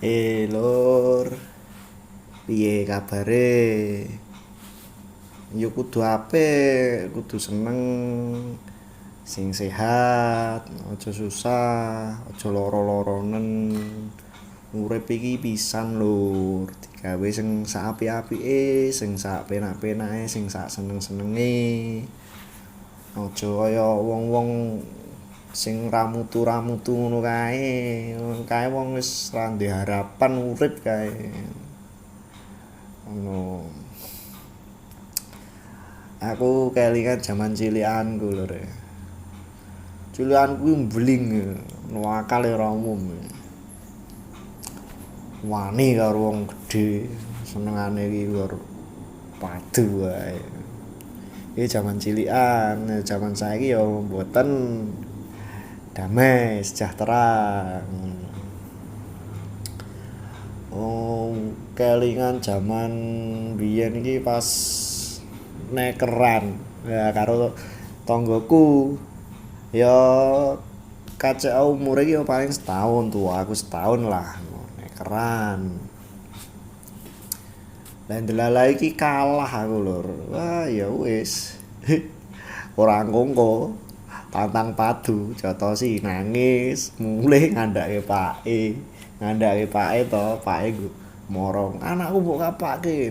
Lur, piye kabare? Ya kudu apik, kudu seneng, sing sehat, aja susah, aja lara-laranen. Urip iki pisan lur, digawe sing sak apik-apike, sing sak penak-penake, sing sak seneng-senenge. Aja kaya wong-wong sing ramutu-ramutu ngono kae. Kae wong wis ra ndek harapan urip kae. Ngono. Aku kelingan jaman cilikanku lho. Cilikanku mbling, no akal ora umum. Wani karo wong gedhe, senengane iki karo padu wae. Iki jaman cilikan, jaman saiki ya mboten damai sejahtera. Oh, kelingan jaman biyen iki pas nekeran ya karo tonggoku ya kacek umure iki paling setahun tua aku setahun lah nekeran lah ndelala iki kalah aku lur wah ya wis ora ngongko tantang padu jotosi nangis mulai ngandake pake to pake morong anakku mbok kapake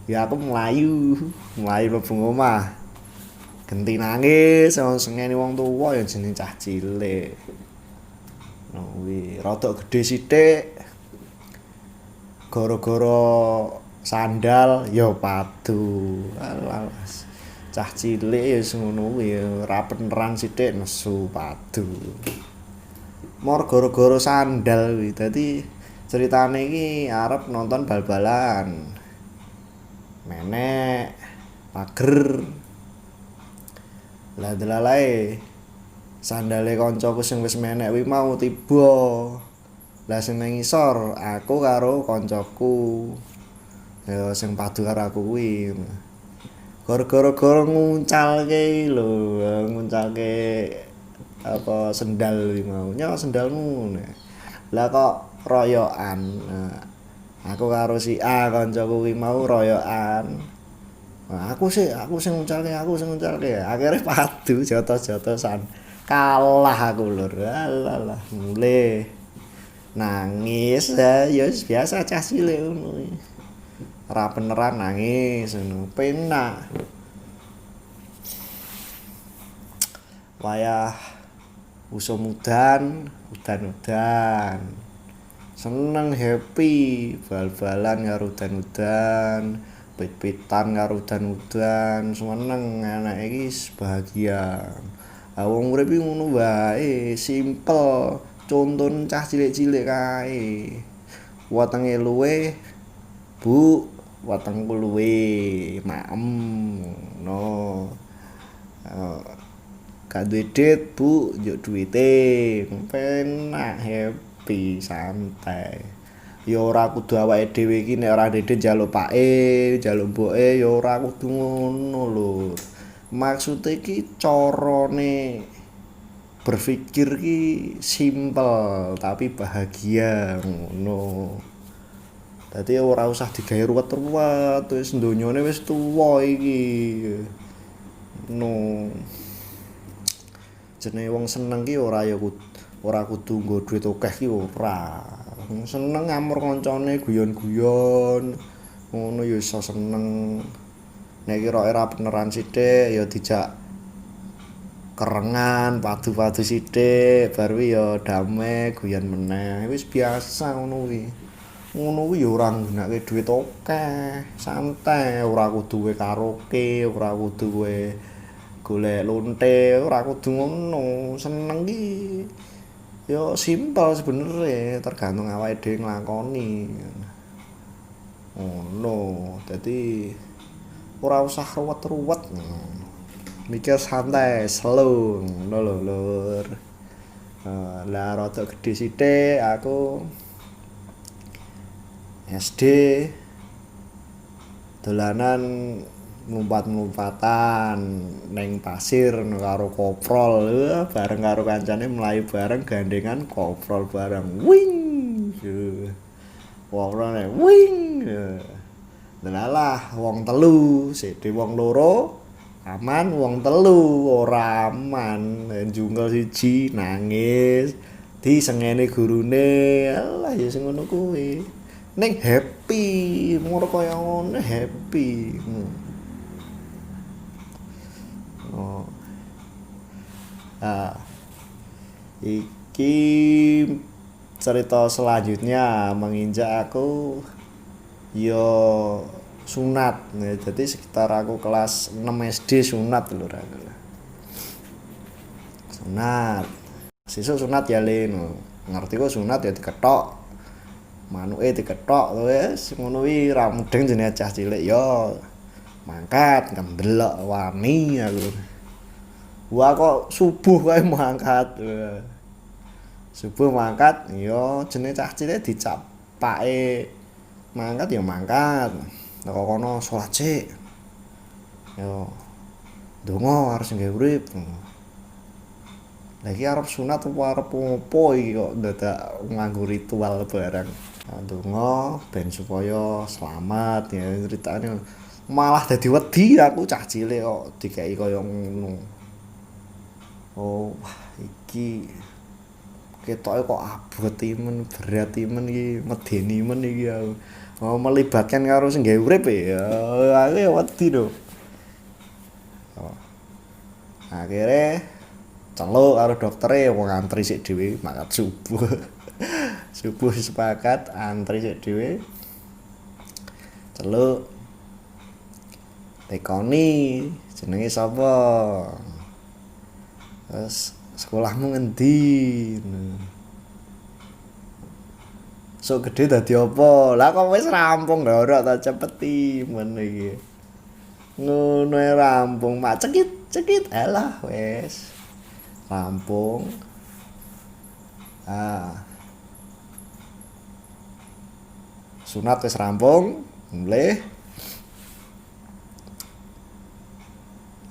ya aku melayu mlebu omah genti nangis sengeni wong tuwa ya jeneng cah cilik kuwi rada gedhe sithik gara-gara sandal ya padu alas cah cilik ya ngono kuwi ora beneran sithik nesu padu mor gara-gara sandal kuwi dadi ceritane iki arep nonton bal-balan menek pager lah delalae sandale kancaku sing wis menek kuwi mau tiba lah sing nang ngisor aku karo kancaku ya sing padu karo aku kuwi gara-gara nguncalke lho nguncalke apa sendal kuwi mau nyo sendalmu lah kok royokan aku karo si A kancaku kuwi mau royokan. Nah, aku sing nguncalke, akhirnya padu jotos-jotosan. Kalah aku lur. Alah, mulai nangis ya biasa cah cilik ngono. Ora beneran nangis ngono. Penak. Wayah usum udan. Seneng happy bal-balan karo udan-udan pit-pitan karo udan-udan seneng anak iki bahagia wong urip iki ngono wae simpel conton cah cilik-cilik kae wetenge luwe Bu wetengku luwe maem no gak duwe duit Bu njuk duwite penak happy santai ya ora kudu awake dhewe iki nek ora ndek njaluk pake njaluk mboke ya ora kudu ngono lho maksude iki carane berpikir ki simpel tapi bahagia ngono dadi ora usah digawe ruwet-ruwet wis donyane wis tuwa iki no jenenge wong seneng ki ora kudu nggo dhuwit akeh ki ora seneng ngamur kancane guyon-guyon ngono ya iso seneng nek kira era beneran sithik ya dijak kerengan padu-padu sithik bar ya damai guyon meneh wis biasa ngono kuwi ya ora nggunakake dhuwit akeh santai ora kudu kowe karaoke ora kudu kowe golek lonte ora kudu ngono seneng ki ya simpel sebenarnya tergantung awake dhewe nglakoni ngono dadi ora usah ruwet-ruwet mikir santai slow ngono lho lur lah rada gedhe sithik aku SD dolanan ngumpat-ngumpatan neng pasir karo koprol bareng karo kancane mlayu bareng gandengan koprol bareng wing Wong rene wing. Delalah wong telu, sithik wong loro aman, wong telu ora aman. Jungkel siji nangis, disengene gurune. Alah ya sing ngono kuwi. Ning happy, mur kaya ngono happy. Oh. Ah, iki cerita selanjutnya menginjak aku yo sunat. Nah, jadi sekitar aku kelas 6 SD sunat lho ra. Sunat. Sesuk sunat ya leno. Ngerti kok sunat ya diketok. Manuke diketok wis ngono kuwi ra mudeng jenenge cah cilik yo. Mangkat ndelok wani aku. Wah kok subuh kae mangkat. Subuh mangkat yo jenenge cah cilik dicapake mangkat ya mangkat. Nek kono salat sik. Yo donga harus nggawe urip. Lagi arep sunat apa arep opo iki kok dadak nganggo ritual barang. Donga ben supaya selamat ya ceritane malah dadi wedi aku cah cilik kok dikai kaya ngono. Oh, wah iki ketoke kok abot men, berat men iki, medeni men iki aku. Oh, melibatkan karo sing gawe urip ya. Aku ya wedi lho. Oh. Akhire celuk karo doktere wong antri sik dhewe makat subuh. Subuh sepakat antri sik dhewe. Celuk tekoni jenenge sapa? Terus sekolahmu ngendi? Sok gede dadi apa? Lah kok wis rampung lho ora ta cepeti men iki. Ngono ae rampung, mak cekit alah wis. Rampung. Sunat wis rampung, mulih.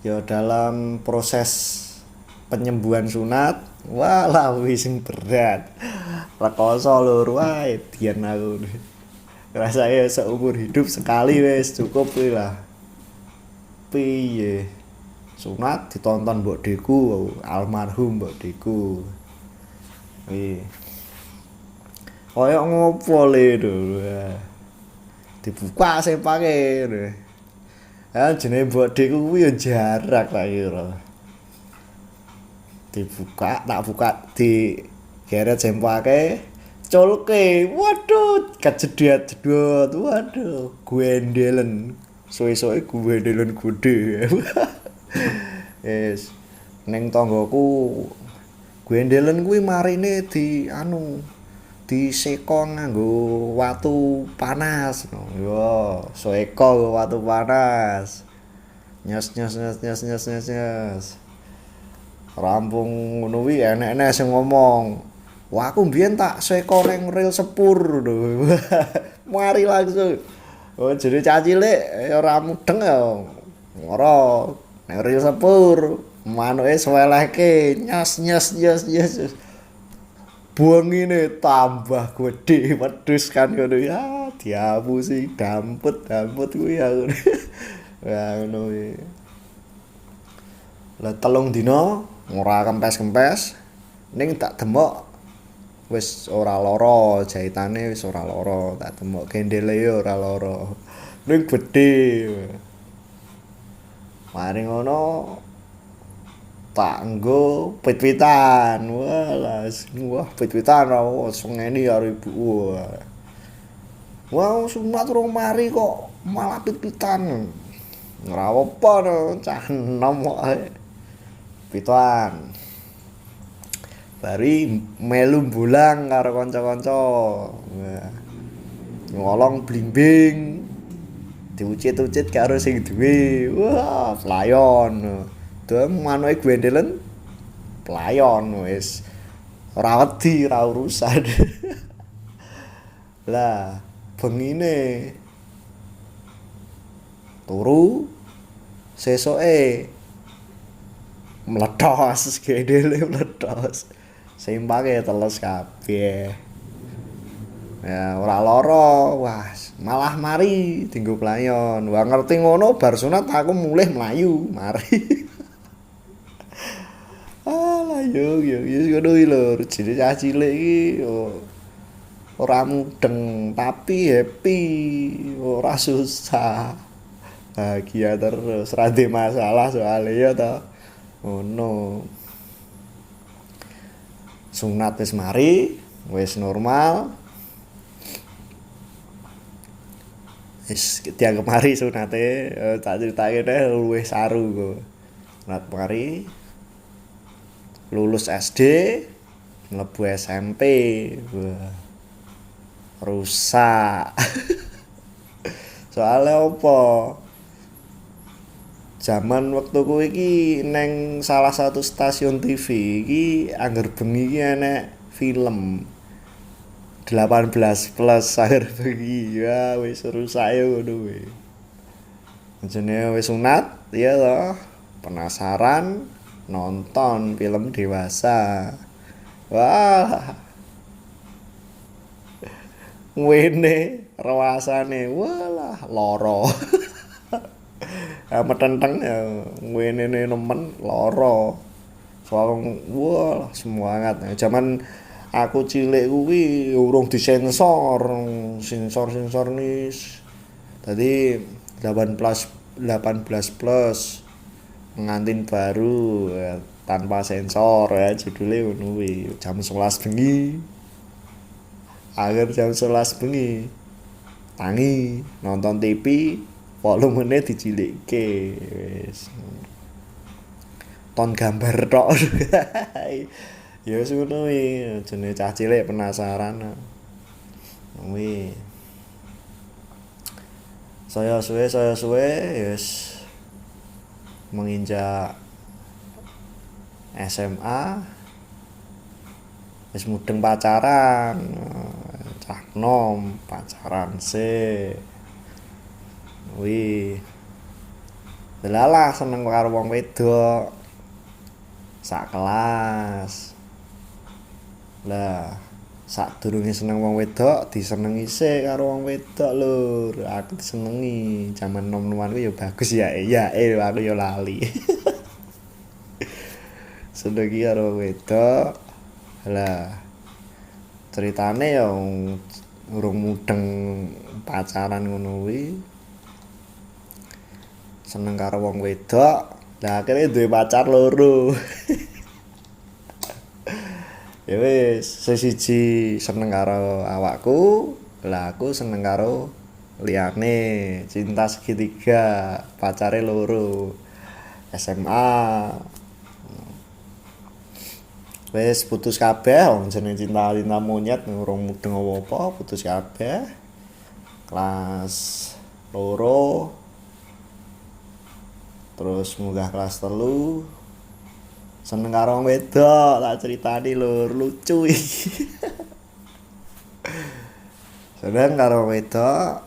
Ya dalam proses penyembuhan sunat, walah wis sing berat. Rekoso lur wae dian aku. Rasane seumur hidup sekali wis cukup kuwi lah. Piye? Sunat ditonton mbok deku, almarhum mbok deku. Wih. Kaya ngopo le lho. Dibuka sepake. Jenenge mbok deku kuwi ya jarak tak kira. Dibuka, tak buka di geret sempake, colke, waduh, kejedot-jedot, waduh, gwendelen, suwe-suwe gwendelen gede. Yes, neng tanggoku, gwendelen kuwi marine disekon nganggo watu panas. Yo, soeko watu panas. Nyes. Rampung ngono kuwi enek-enek sing ngomong. Wah aku mbiyen tak seko ning ril sepur lho. Mari langsung. Oh jadi cah cilik ora mudeng ya. Ora ning ril sepur, manuke suwelehke nyas. Buangine tambah gede wedhus kan ngono ya. Diapusi dampet kuwi aku. Ya ngono kuwi. Lah 3 dina ora kempes-kempes ning tak demok wis ora lara jahitane wis ora lara tak demok gendele ora lara ning gedhe mari ngono tak nggo pit-pitan wah pit-pitan sengeni karo ibu wah sunat urung mari kok malah pit-pitan ora apa no cah enom kok pituan bari melu bulang karo kanca-kanca ngolong blimbing diucit-ucit karo sing duwe wah playon dem manuke gwendelen playon wis ora wedi ora urusan lah bengine turu sesoke meledos gedele meledos seimbangnya teles kabeh Ya ora lara, wah malah mari dienggo playon. Wah ngerti ngono bar sunat aku mulih mlayu, mari. Alah yo ngono iki lho, rejine cah cilik iki ora mudeng tapi happy, ora susah. Bahagia terus, ra ndek masalah soalnya ya to. Ngono. Sunat wis mari, wis normal. Wis dianggep mari sunate, tak critake deh luwih saru kok. Sunat mari, lulus SD, mlebu SMP. Wah. Rusak. Soalnya apa? Zaman wektuku iki neng salah satu stasiun TV iki angger bengi iki enek film 18 plus angger bengi. Ya wis rusak ya ngono kuwi. Jenenge wis sunat, iya toh. Penasaran nonton film dewasa. Wah, ngene rawasane walah loro. Metenteng ya ngene nemen loro. Soal wah semangat. Zaman aku cilik kuwi urung disensor. Sensor nis. Tadi 18 plus pengantin baru ya, tanpa sensor ya judulnya ngono kuwi. Jam 11 bengi. Akhir jam 11 bengi tangi nonton TV volumenya dicilikke wis ton gambar tok. Ya wis ngono kuwi jenenge cah cilik penasaran kuwi saya suwe wis menginjak SMA wis mudeng pacaran cah nom pacaran se wih delalah seneng karo wong wedok sak kelas lah sadurunge seneng wong wedok disenengi sik karo wong wedok lur aku disenengi jaman nom-noman ku ya bagus ya aku ya lali. Senengi karo wong wedok lah ceritane ya urung mudeng pacaran ngono kuwi seneng karo wong wedok lah akhirnya duwe pacar loro. Ya wis sesiji seneng karo awakku lah aku seneng karo liyane cinta segitiga pacare loro SMA. Wis putus kabeh wong jenenge cinta monyet urung mudeng apa putus kabeh. Kelas loro terus munggah kelas 3 seneng karo wong wedok tak critani lur lucu iki. Seneng karo wedok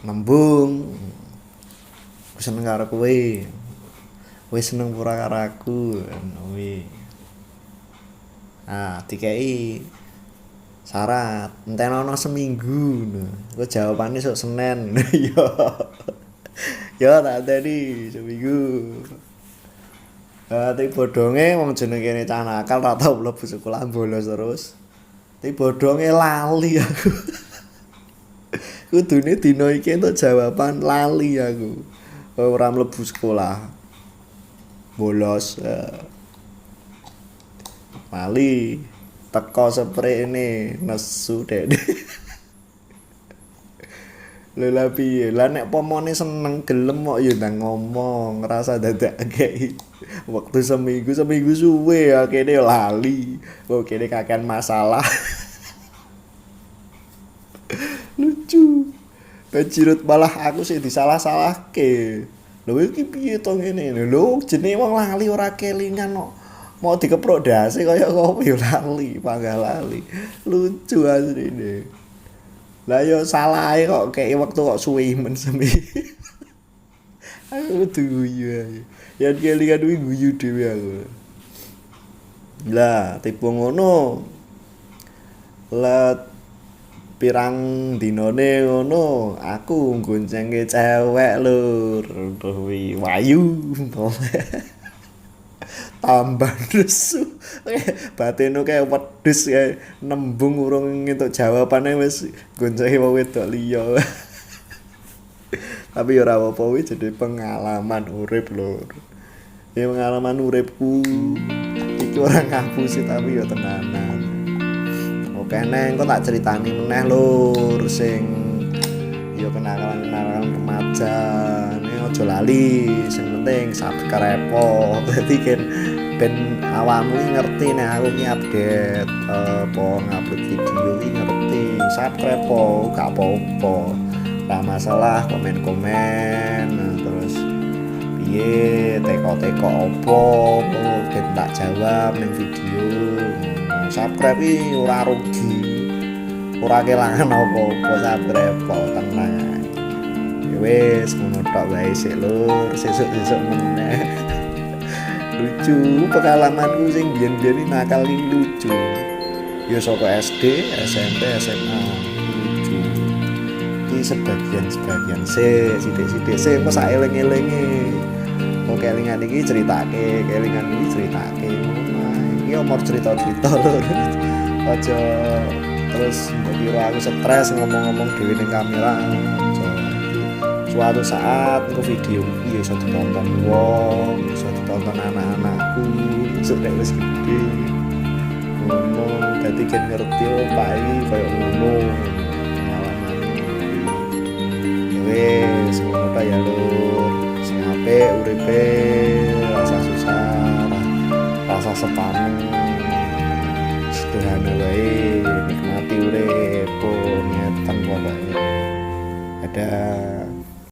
nembung aku seneng karo kowe. Wis seneng pura karo aku kuwi. Ah, dikei syarat entenono seminggu. Engko jawabane sok Senin. Yo tak tadi seminggu. Tapi bodonge wong jenenge kene cah nakal ra tau mlebu sekolah bolos terus. Tapi bodonge lali aku. Kudune dina iki entuk jawaban lali aku. Ora mlebu sekolah. Bolos lali teko sprene nesu dek. Lha piye? Lah nek pomone seneng gelem kok ya ndang ngomong, ngrasa dadake. Waktu seminggu suwe akhirnya lali. Kok kene kakean masalah. Lucu. Kecirut malah aku sih disalah-salahke. Lho iki piye to ngene? Lho jenenge wong lali ora kelingan kok. Mau dikeprok dase kaya kopi lali, panggah lali. Lucu asline. Lah yo salahe kok kei wektu kok suwe men semi. Aku guyu ae. Ya kelingan kuwi guyu dhewe aku. Lah tipe ngono. Let pirang dinane ngono aku goncengke cewek lur. Kuwi wayu. Tambah nesu. Batinu kayak wedhus kayak nembung urung entuk jawabane wis goncengi wong wedok liya. Tapi ora apa-apa kuwi jadi pengalaman urip lur. Ya pengalaman uripku iki ora ngapusi tapi ya tenanan. Oke neng kok tak ceritani meneh lur sing ya kenakalan-kenakalan remaja. Nek aja lali, sing penting subscribe po. Dadi ben awakmu iki ngerti nek aku iki update apa ngupload video iki ngerti. Subscribe po, gak apa-apa. Lah masalah komen-komen terus piye teko-teko opo ben tak jawab ning video. Subscribe iki ora rugi. Ora kelangan apa-apa subscribe kok tenang. Ya wis ngono tok wae sik lur, sesuk-sesuk meneh. Lucu pengalamanku sing biyen-biyen nakal iki lucu. Ya saka SD, SMP, SMA lucu. Iki sebagian sithik-sithik sing kok sak eling-elinge. Kok kelingan iki ceritake, kelingan iki ceritake. Iki omor cerita-cerita lur. Aja terus mbok kira aku stres ngomong-ngomong dhewe ning kamera. Suatu saat ke video iki iso ditonton wong, iso ditonton anak-anakku, iso nek wis gede. Ngono dadi kan ngerti Pak iki koyo ngono pengalaman. Ya wis ngono ta ya lur. Sing apik uripe rasa susah, rasa sepanen. Sederhana wae nikmati urip, ngeten pokoknya. Ada